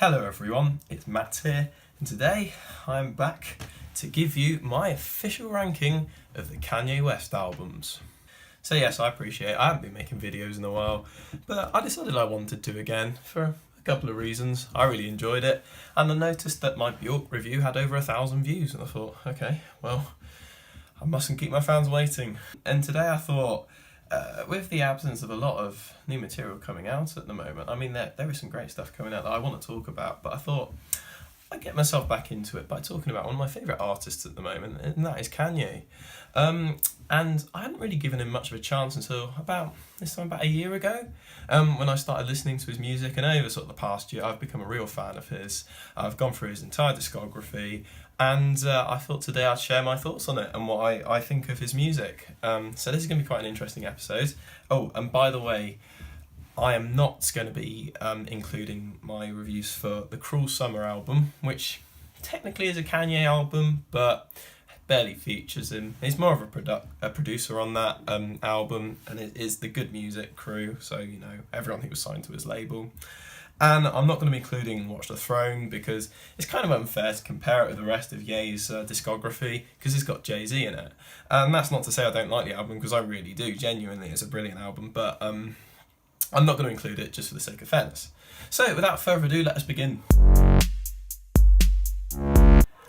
Hello everyone, it's Matt here, and today I'm back to give you my official ranking of the Kanye West albums. So yes, I appreciate I haven't been making videos in a while, but I decided I wanted to again for a couple of reasons. I really enjoyed it, and I noticed that my Bjork review had over 1,000 views, and I thought, okay, well, I mustn't keep my fans waiting. And today I thought, with the absence of a lot of new material coming out at the moment, I mean, there is some great stuff coming out that I want to talk about, but I thought I'd get myself back into it by talking about one of my favourite artists at the moment, and that is Kanye. And I hadn't really given him much of a chance until about a year ago, when I started listening to his music, and over sort of the past year I've become a real fan of his. I've gone through his entire discography, and I thought today I'd share my thoughts on it and what I think of his music. So this is going to be quite an interesting episode. Oh, and by the way, I am not going to be including my reviews for the Cruel Summer album, which technically is a Kanye album, but barely features him. He's more of a producer on that album, and it is the Good Music crew, so you know, everyone who was signed to his label. And I'm not going to be including Watch the Throne because it's kind of unfair to compare it with the rest of Ye's discography because it's got Jay-Z in it. And that's not to say I don't like the album, because I really do. Genuinely, it's a brilliant album, but I'm not going to include it just for the sake of fairness. So without further ado, let us begin.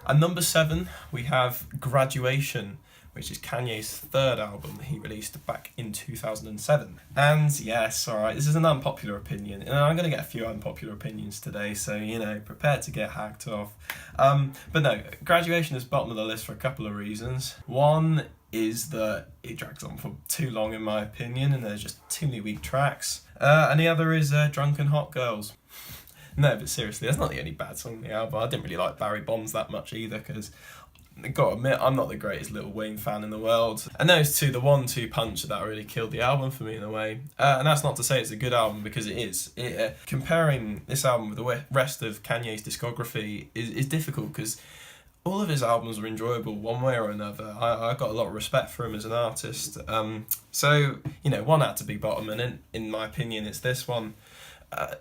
At number 7, we have Graduation, which is Kanye's third album that he released back in 2007. And yes, alright, this is an unpopular opinion, and I'm going to get a few unpopular opinions today, so, you know, prepare to get hacked off. But no, Graduation is bottom of the list for a couple of reasons. One is that it drags on for too long, in my opinion, and there's just too many weak tracks. And the other is Drunken Hot Girls. No, but seriously, that's not the only bad song on the album. I didn't really like Barry Bonds that much either, because I've got to admit, I'm not the greatest Lil Wayne fan in the world. And those two, the 1-2 punch that really killed the album for me in a way. And that's not to say it's a good album, because it is. Comparing this album with the rest of Kanye's discography is difficult, because all of his albums are enjoyable one way or another. I got a lot of respect for him as an artist. So, you know, one had to be bottom, and in my opinion, it's this one.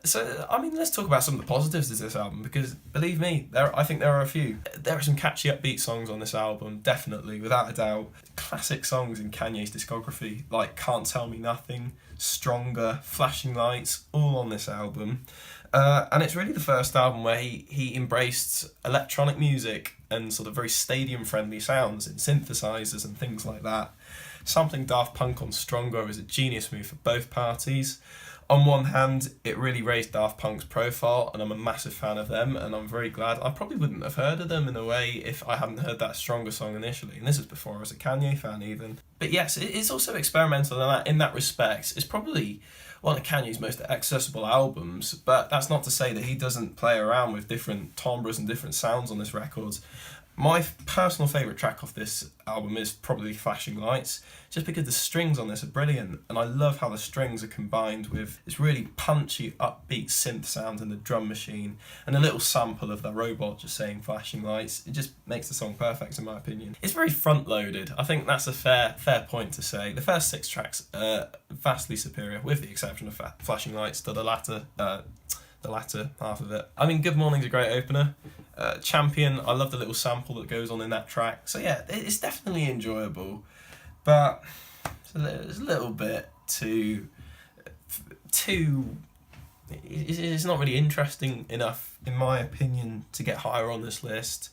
So, I mean, let's talk about some of the positives of this album, because, believe me, I think there are a few. There are some catchy upbeat songs on this album, definitely, without a doubt. Classic songs in Kanye's discography, like Can't Tell Me Nothing, Stronger, Flashing Lights, all on this album. And it's really the first album where he embraced electronic music and sort of very stadium-friendly sounds in synthesizers and things like that. Sampling Daft Punk on Stronger is a genius move for both parties. On one hand, it really raised Daft Punk's profile, and I'm a massive fan of them, and I'm very glad. I probably wouldn't have heard of them in a way if I hadn't heard that Stronger song initially, and this is before I was a Kanye fan even. But yes, it's also experimental in that respect. It's probably one of Kanye's most accessible albums, but that's not to say that he doesn't play around with different timbres and different sounds on this record. My personal favourite track off this album is probably Flashing Lights, just because the strings on this are brilliant, and I love how the strings are combined with this really punchy, upbeat synth sound in the drum machine, and a little sample of the robot just saying Flashing Lights. It just makes the song perfect, in my opinion. It's very front-loaded. I think that's a fair point to say. The first 6 tracks are vastly superior, with the exception of Flashing Lights, to the latter half of it. I mean, Good Morning's a great opener. Champion, I love the little sample that goes on in that track. So yeah, it's definitely enjoyable, but it's a little bit too. It's not really interesting enough, in my opinion, to get higher on this list.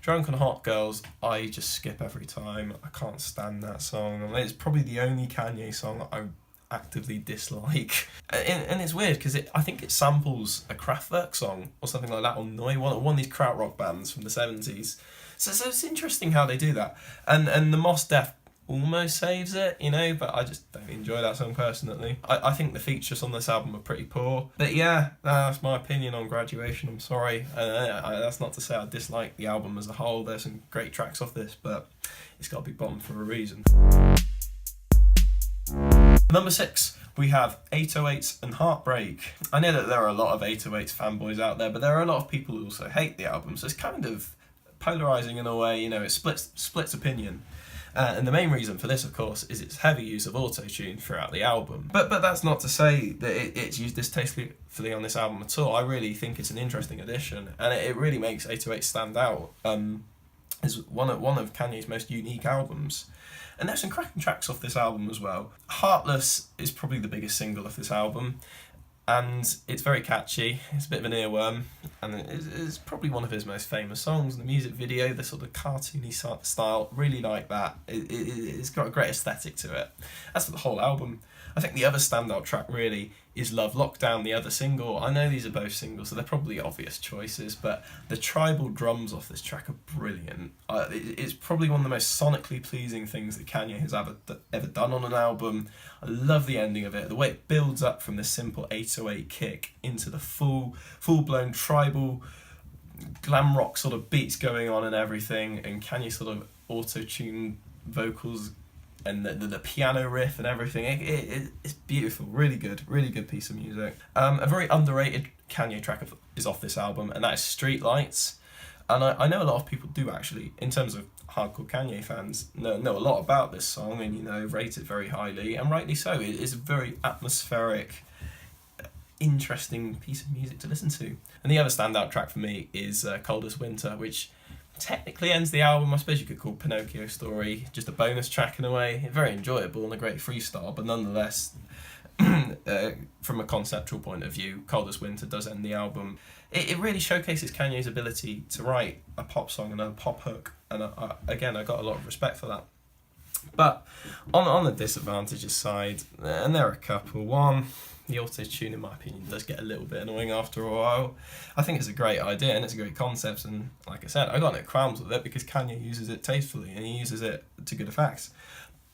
Drunken Hot Girls, I just skip every time. I can't stand that song. It's probably the only Kanye song I actively dislike, and it's weird because I think it samples a Kraftwerk song or something like that, or Neu, one of these krautrock bands from the 70s. So it's interesting how they do that, and the Mos Def almost saves it, you know, but I just don't enjoy that song personally. I think the features on this album are pretty poor, but yeah, that's my opinion on Graduation. I'm sorry, that's not to say I dislike the album as a whole. There's some great tracks off this, but it's got to be bottom for a reason. Number 6, we have 808s and Heartbreak. I know that there are a lot of 808s fanboys out there, but there are a lot of people who also hate the album, so it's kind of polarising in a way, you know, it splits opinion. And the main reason for this, of course, is its heavy use of auto-tune throughout the album. But that's not to say that it's used distastefully on this album at all. I really think it's an interesting addition, and it really makes 808 stand out as one of Kanye's most unique albums. And there's some cracking tracks off this album as well. Heartless is probably the biggest single of this album, and it's very catchy. It's a bit of an earworm, and it's probably one of his most famous songs. The music video, the sort of cartoony style, really like that. It's got a great aesthetic to it. As for the whole album, I think the other standout track really is Love Lockdown, the other single. I know these are both singles, so they're probably obvious choices, but the tribal drums off this track are brilliant. It's probably one of the most sonically pleasing things that Kanye has ever done on an album. I love the ending of it, the way it builds up from the simple 808 kick into the full-blown tribal glam rock sort of beats going on and everything, and Kanye sort of auto-tune vocals and the piano riff and everything. It's beautiful, really good piece of music. A very underrated Kanye track is off this album, and that is Streetlights. And I know a lot of people do actually, in terms of hardcore Kanye fans, know a lot about this song and, rate it very highly, and rightly so. It is a very atmospheric, interesting piece of music to listen to. And the other standout track for me is Coldest Winter, which technically ends the album. I suppose you could call Pinocchio Story just a bonus track in a way. Very enjoyable and a great freestyle, but nonetheless, from a conceptual point of view, Coldest Winter does end the album. It really showcases Kanye's ability to write a pop song and a pop hook, and again, I got a lot of respect for that. But on the disadvantages side, and there are a couple. One, the auto-tune, in my opinion, does get a little bit annoying after a while. I think it's a great idea and it's a great concept, and like I said, I got no qualms with it because Kanye uses it tastefully and he uses it to good effects.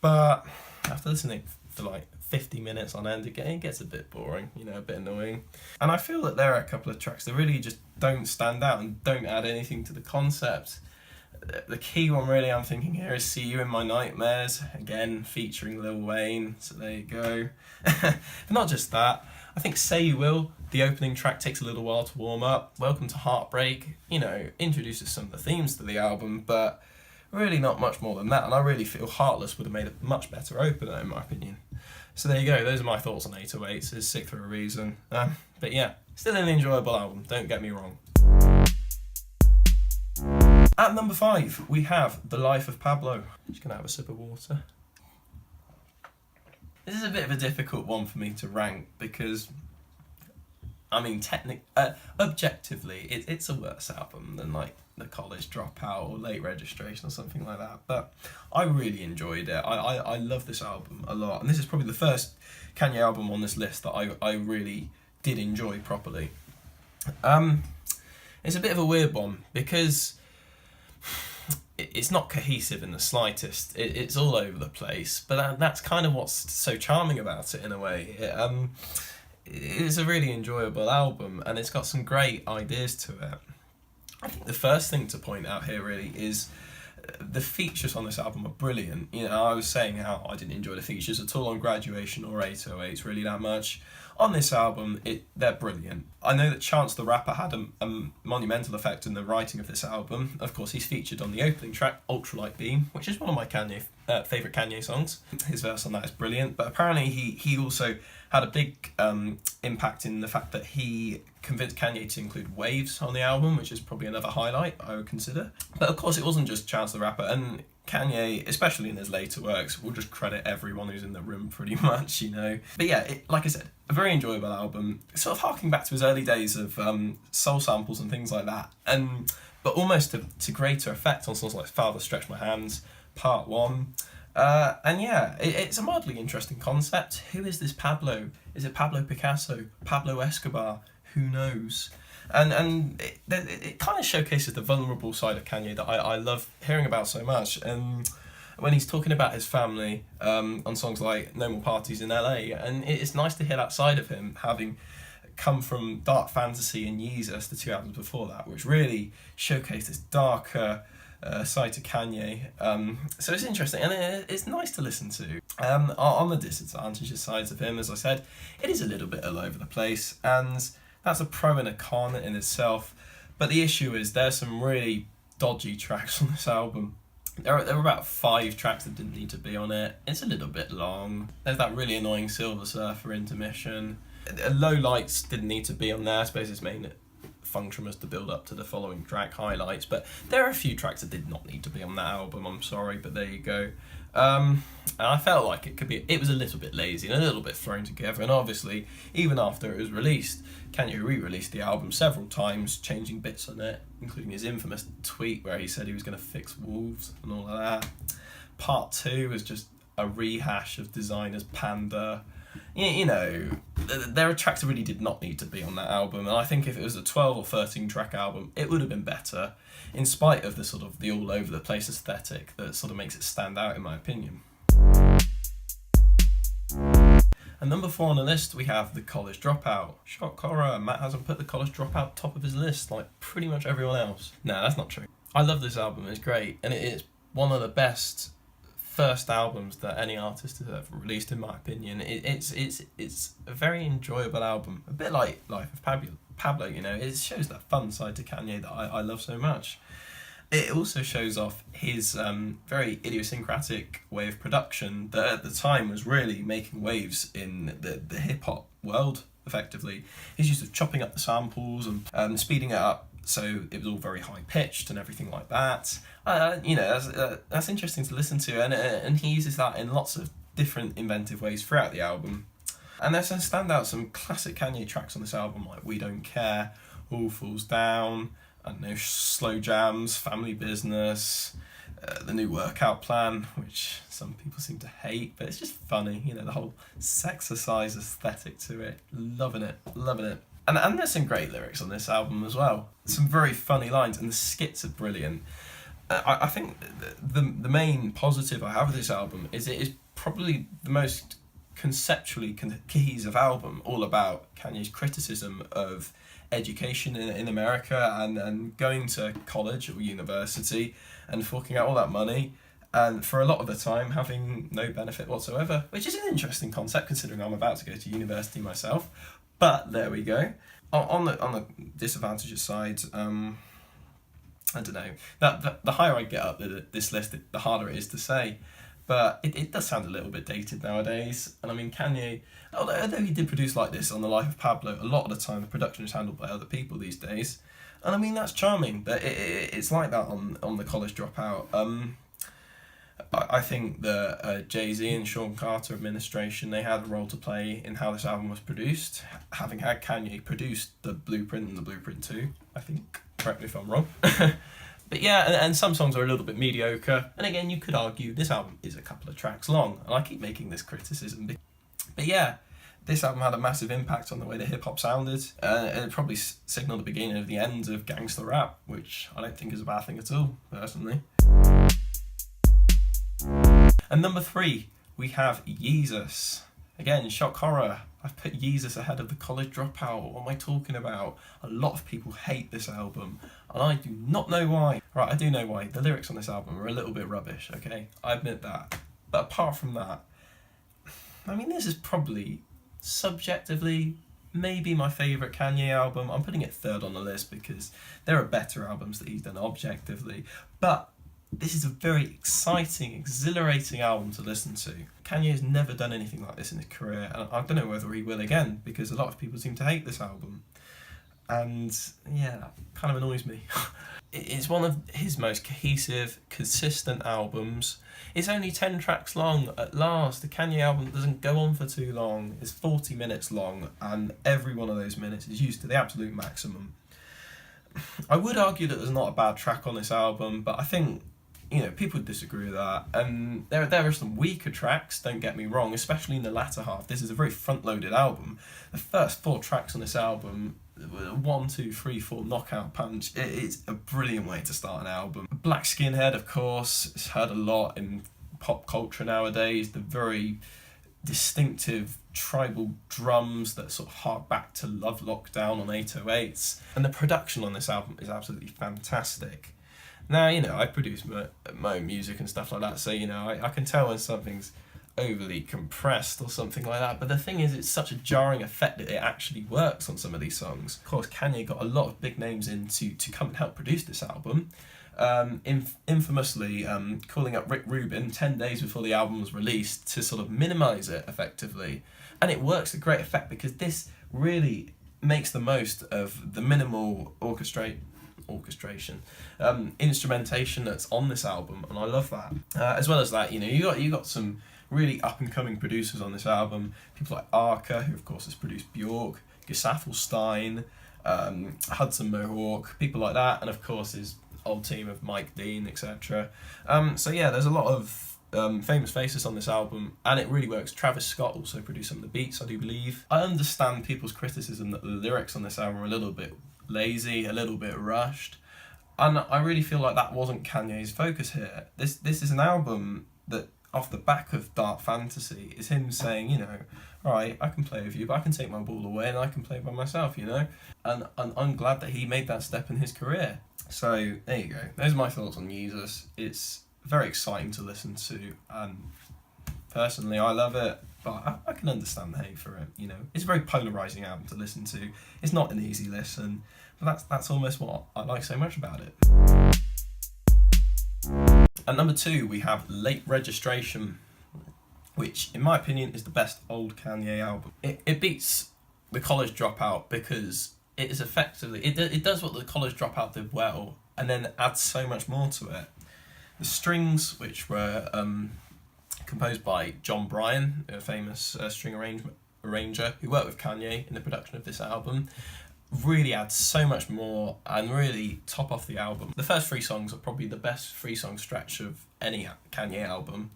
But after listening for like 50 minutes on end, it gets a bit boring, a bit annoying. And I feel that there are a couple of tracks that really just don't stand out and don't add anything to the concept. The key one really I'm thinking here is See You in My Nightmares, again featuring Lil Wayne, so there you go. But not just that, I think Say You Will, the opening track, takes a little while to warm up. Welcome to Heartbreak, introduces some of the themes to the album, but really not much more than that, and I really feel Heartless would have made a much better opener in my opinion. So there you go, those are my thoughts on 808s. It's sick for a reason. But yeah, still an enjoyable album, don't get me wrong. At number 5, we have The Life of Pablo. Just gonna have a sip of water. This is a bit of a difficult one for me to rank because, objectively, it's a worse album than like The College Dropout or Late Registration or something like that. But I really enjoyed it. I love this album a lot, and this is probably the first Kanye album on this list that I really did enjoy properly. It's a bit of a weird one because it's not cohesive in the slightest. It's all over the place, but that's kind of what's so charming about it in a way. It's a really enjoyable album, and it's got some great ideas to it. I think the first thing to point out here really is the features on this album are brilliant. I was saying how I didn't enjoy the features at all on Graduation or 808s really that much. On this album, they're brilliant. I know that Chance the Rapper had a monumental effect in the writing of this album. Of course, he's featured on the opening track, Ultralight Beam, which is one of my favourite Kanye songs. His verse on that is brilliant, but apparently he also had a big impact in the fact that he convinced Kanye to include Waves on the album, which is probably another highlight I would consider. But of course, it wasn't just Chance the Rapper, and Kanye, especially in his later works, will just credit everyone who's in the room pretty much, But yeah, like I said, a very enjoyable album, sort of harking back to his early days of soul samples and things like that, but almost to greater effect on songs like Father Stretch My Hands, Part 1. And yeah, it's a mildly interesting concept. Who is this Pablo? Is it Pablo Picasso? Pablo Escobar? Who knows? And it kind of showcases the vulnerable side of Kanye that I love hearing about so much. And when he's talking about his family on songs like No More Parties in LA, and it's nice to hear that side of him, having come from Dark Fantasy and Yeezy, the 2 albums before that, which really showcase this darker side to Kanye. So it's interesting, and it's nice to listen to. On the disadvantages sides of him, as I said, it is a little bit all over the place, and that's a pro and a con in itself. But the issue is there's some really dodgy tracks on this album. There were about 5 tracks that didn't need to be on it. It's a little bit long. There's that really annoying Silver Surfer intermission. Low Lights didn't need to be on there. I suppose its main function was to build up to the following track, Highlights. But there are a few tracks that did not need to be on that album. I'm sorry, but there you go. And I felt like it was a little bit lazy and a little bit thrown together. And obviously, even after it was released, Kanye re-released the album several times, changing bits on it, including his infamous tweet where he said he was going to fix wolves and all of that. Part 2 was just a rehash of Designer's Panda. You know, there are tracks that really did not need to be on that album, and I think if it was a 12 or 13 track album, it would have been better, in spite of the sort of the all over the place aesthetic that sort of makes it stand out, in my opinion. And number 4 on the list, we have The College Dropout. Shock horror, Matt hasn't put The College Dropout top of his list like pretty much everyone else. No, that's not true. I love this album, it's great, and it is one of the best first albums that any artist has ever released, in my opinion. It's a very enjoyable album, a bit like Life of Pablo, you know. It shows that fun side to Kanye that I love so much. It also shows off his very idiosyncratic way of production that at the time was really making waves in the hip-hop world, effectively. His use of chopping up the samples and speeding it up so it was all very high-pitched and everything like that. You know, that's interesting to listen to, and he uses that in lots of different inventive ways throughout the album. And there's some standout, some classic Kanye tracks on this album, like We Don't Care, All Falls Down, I don't know, Slow Jams, Family Business, the New Workout Plan, which some people seem to hate, but it's just funny, you know, the whole sexercise aesthetic to it. Loving it. And there's some great lyrics on this album as well. Some very funny lines, and the skits are brilliant. I think the main positive I have of this album is it is probably the most conceptually cohesive album, all about Kanye's criticism of education in America and going to college or university and forking out all that money, and for a lot of the time having no benefit whatsoever, which is an interesting concept considering I'm about to go to university myself. But there we go. On the disadvantages side, I don't know. The higher I get up this list, the harder it is to say. But it does sound a little bit dated nowadays. And I mean, Kanye, although he did produce like this on The Life of Pablo, a lot of the time the production is handled by other people these days. And I mean, that's charming, but it's like that on The College Dropout. I think the Jay-Z and Sean Carter administration, they had a role to play in how this album was produced, having had Kanye produce the Blueprint and the Blueprint 2, I think. Correct me if I'm wrong. But yeah, and some songs are a little bit mediocre. And again, you could argue this album is a couple of tracks long, and I keep making this criticism. But yeah, this album had a massive impact on the way that hip-hop sounded, and it probably signalled the beginning of the end of gangster rap, which I don't think is a bad thing at all, personally. And number 3, we have Yeezus. Again, shock horror. I've put Yeezus ahead of The College Dropout. What am I talking about? A lot of people hate this album, and I do not know why. Right, I do know why. The lyrics on this album are a little bit rubbish, okay? I admit that. But apart from that, I mean, this is probably, subjectively, maybe my favourite Kanye album. I'm putting it 3rd on the list because there are better albums that he's done objectively. But this is a very exciting, exhilarating album to listen to. Kanye has never done anything like this in his career, and I don't know whether he will again, because a lot of people seem to hate this album. And yeah, that kind of annoys me. It's one of his most cohesive, consistent albums. It's only 10 tracks long at last. The Kanye album doesn't go on for too long. It's 40 minutes long, and every one of those minutes is used to the absolute maximum. I would argue that there's not a bad track on this album, but I think, you know, people would disagree with that. And there are some weaker tracks, don't get me wrong, especially in the latter half. This is a very front-loaded album. The first 4 tracks on this album, 1, 2, 3, 4 knockout punch. It's a brilliant way to start an album. Black Skinhead, of course, is heard a lot in pop culture nowadays. The very distinctive tribal drums that sort of hark back to Love Lockdown on 808s. And the production on this album is absolutely fantastic. Now, you know, I produce my own music and stuff like that, so, you know, I can tell when something's overly compressed or something like that, but the thing is, it's such a jarring effect that it actually works on some of these songs. Of course, Kanye got a lot of big names in to come and help produce this album. infamously calling up Rick Rubin 10 days before the album was released to sort of minimise it effectively. And it works to great effect because this really makes the most of the minimal orchestration, instrumentation that's on this album, and I love that. As well as that, you got some really up and coming producers on this album. People like Arca, who of course has produced Bjork, Gesaffelstein, Hudson Mohawk, people like that, and of course his old team of Mike Dean, etc. So yeah, there's a lot of famous faces on this album, and it really works. Travis Scott also produced some of the beats, I do believe. I understand people's criticism that the lyrics on this album are a little bit lazy, a little bit rushed, and I really feel like that wasn't Kanye's focus here. This is an album that, off the back of Dark Fantasy, is him saying, alright, I can play with you, but I can take my ball away and I can play by myself, And I'm glad that he made that step in his career. So, there you go. Those are my thoughts on Yeezus. It's very exciting to listen to, and personally I love it, but I can understand the hate for it. It's a very polarising album to listen to. It's not an easy listen, but that's almost what I like so much about it. At number 2 we have Late Registration, which in my opinion is the best old Kanye album. It beats the College Dropout because it is effectively, it does what the College Dropout did well, and then adds so much more to it. The strings, which were composed by John Bryan, a famous string arranger who worked with Kanye in the production of this album, really adds so much more and really top off the album. The first 3 songs are probably the best 3-song stretch of any Kanye album.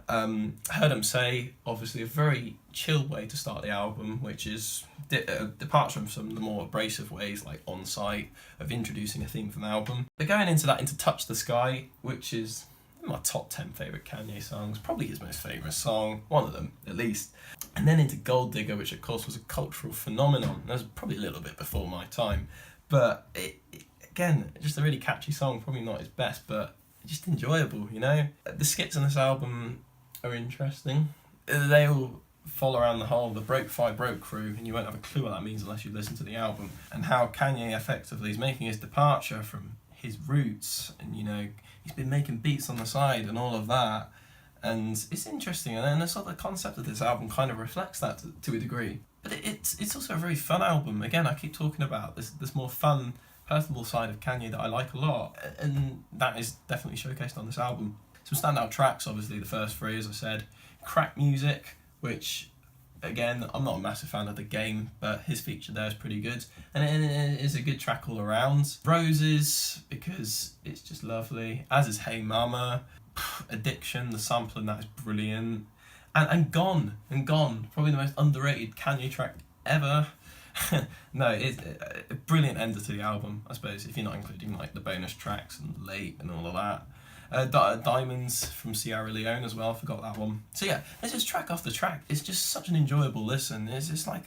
Heard 'Em Say, obviously a very chill way to start the album, which is a departure from some of the more abrasive ways, like On Site, of introducing a theme for the album. But going into Touch the Sky, which is my top 10 favourite Kanye songs, probably his most favourite song, one of them at least. And then into Gold Digger, which of course was a cultural phenomenon. That was probably a little bit before my time, but again, just a really catchy song, probably not his best, but just enjoyable, The skits on this album are interesting. They all fall around the whole the Broke Fi Broke crew, and you won't have a clue what that means unless you listen to the album, and how Kanye effectively is making his departure from his roots, and he's been making beats on the side and all of that, and it's interesting. And then the sort of concept of this album kind of reflects that to a degree, but it's also a very fun album. Again, I keep talking about this more fun, personable side of Kanye that I like a lot, and that is definitely showcased on this album. Some standout tracks, obviously the first 3, as I said. Crack Music, which, again, I'm not a massive fan of The Game, but his feature there is pretty good, and it is a good track all around. Roses, because it's just lovely, as is Hey Mama. Addiction, the sample in that is brilliant, and Gone, probably the most underrated Kanye track ever. No, it's a brilliant ender to the album, I suppose, if you're not including like the bonus tracks and Late and all of that. Diamonds from Sierra Leone as well, forgot that one. So yeah, it's just track after track. It's just such an enjoyable listen. It's just like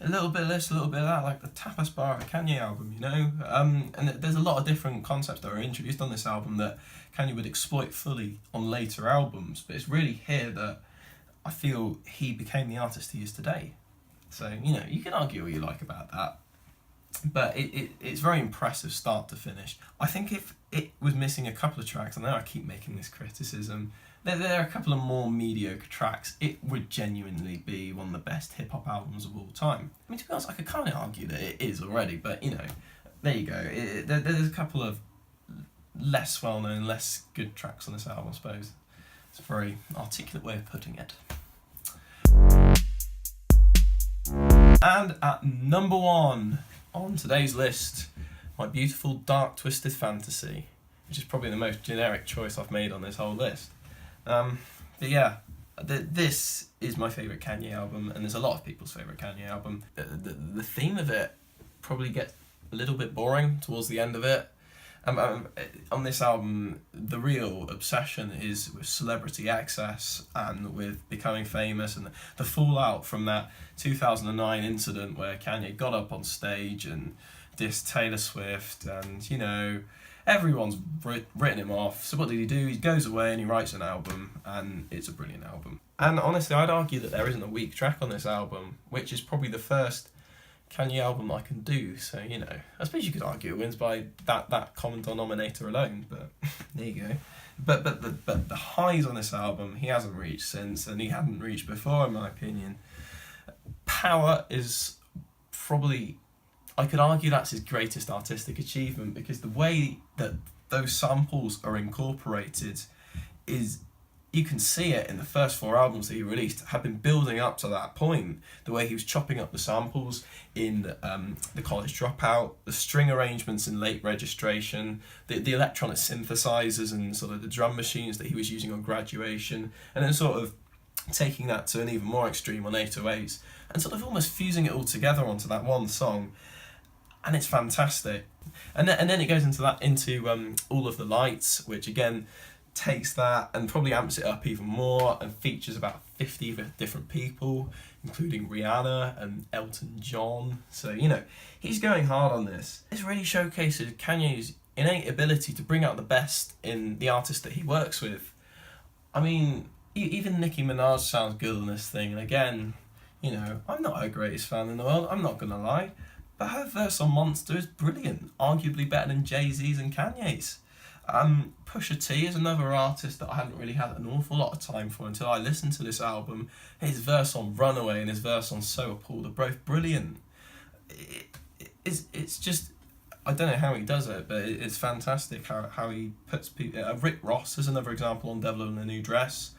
a little bit of this, a little bit of that, like the tapas bar of a Kanye album, And there's a lot of different concepts that are introduced on this album that Kanye would exploit fully on later albums, but it's really here that I feel he became the artist he is today. So, you can argue what you like about that, but it's very impressive start to finish. I think if it was missing a couple of tracks, and I know I keep making this criticism, there are a couple of more mediocre tracks, it would genuinely be one of the best hip-hop albums of all time. I mean, to be honest, I could kind of argue that it is already, but, there you go. There's a couple of less well-known, less good tracks on this album, I suppose. It's a very articulate way of putting it. And at number 1 on today's list, my beautiful Dark Twisted Fantasy, which is probably the most generic choice I've made on this whole list. But yeah, this is my favourite Kanye album, and there's a lot of people's favourite Kanye album. The theme of it probably gets a little bit boring towards the end of it. On this album, the real obsession is with celebrity excess and with becoming famous, and the fallout from that 2009 incident where Kanye got up on stage and dissed Taylor Swift, and everyone's written him off. So what did he do? He goes away and he writes an album, and it's a brilliant album. And honestly, I'd argue that there isn't a weak track on this album, which is probably the first Kanye album I can do. So, you know, I suppose you could argue it wins by that common denominator alone, but there you go. But the highs on this album he hasn't reached since, and he hadn't reached before, in my opinion. Power is probably, I could argue that's his greatest artistic achievement, because the way that those samples are incorporated is, you can see it in the first 4 albums that he released have been building up to that point. The way he was chopping up the samples in the College Dropout, the string arrangements in Late Registration, the electronic synthesizers and sort of the drum machines that he was using on Graduation, and then sort of taking that to an even more extreme on 808s, and sort of almost fusing it all together onto that one song. And it's fantastic. And then it goes into All of the Lights, which again takes that and probably amps it up even more, and features about 50 different people, including Rihanna and Elton John. So, you know, he's going hard on this. This really showcases Kanye's innate ability to bring out the best in the artist that he works with. I mean, even Nicki Minaj sounds good on this thing, and again, you know, I'm not her greatest fan in the world, I'm not gonna lie, but her verse on Monster is brilliant, arguably better than Jay-Z's and Kanye's. Pusha T is another artist that I hadn't really had an awful lot of time for until I listened to this album. His verse on Runaway and his verse on So Appalled are both brilliant. It's just, I don't know how he does it, but it's fantastic how he puts people. Rick Ross is another example on Devil in a New Dress.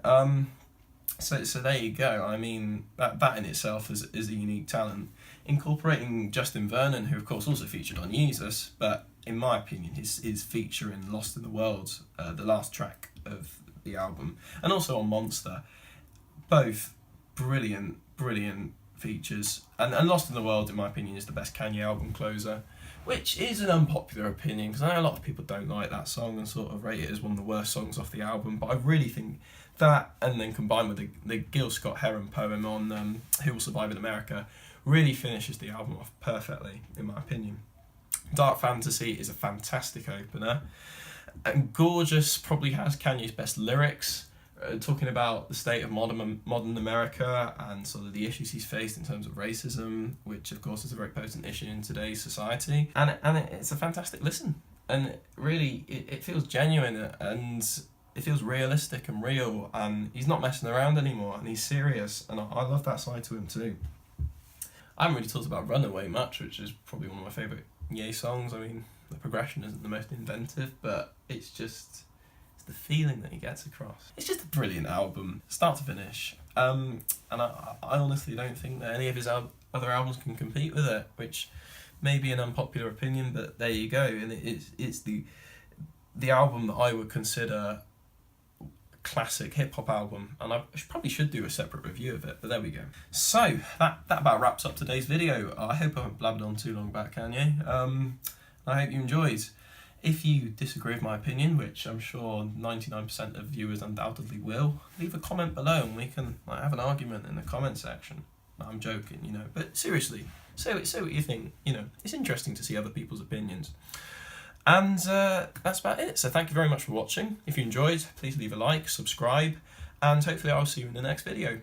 So there you go. I mean, that in itself is a unique talent. Incorporating Justin Vernon, who of course also featured on Yeezus, but in my opinion his feature in Lost in the World, the last track of the album, and also on Monster, both brilliant features. And Lost in the World, in my opinion, is the best Kanye album closer, which is an unpopular opinion, because I know a lot of people don't like that song and sort of rate it as one of the worst songs off the album, but I really think that, and then combined with the Gil Scott-Heron poem on Who Will Survive in America, really finishes the album off perfectly, in my opinion. Dark Fantasy is a fantastic opener, and Gorgeous probably has Kanye's best lyrics, talking about the state of modern America and sort of the issues he's faced in terms of racism, which of course is a very potent issue in today's society. And it's a fantastic listen, and really it feels genuine, and it feels realistic and real, and he's not messing around anymore, and he's serious, and I love that side to him too. I haven't really talked about Runaway much, which is probably one of my favourite Ye songs. I mean, the progression isn't the most inventive, but it's the feeling that he gets across. It's just a brilliant album, start to finish. And I honestly don't think that any of his other albums can compete with it, which may be an unpopular opinion, but there you go. And it's the album that I would consider classic hip-hop album, and I probably should do a separate review of it, but there we go. So that about wraps up today's video. I hope I haven't blabbered on too long about Kanye. I hope you enjoyed. If you disagree with my opinion, which I'm sure 99% of viewers undoubtedly will, leave a comment below and we can have an argument in the comment section. I'm joking, you know, but seriously, say what you think. You know, it's interesting to see other people's opinions. And that's about it. So thank you very much for watching. If you enjoyed, please leave a like, subscribe, and hopefully I'll see you in the next video.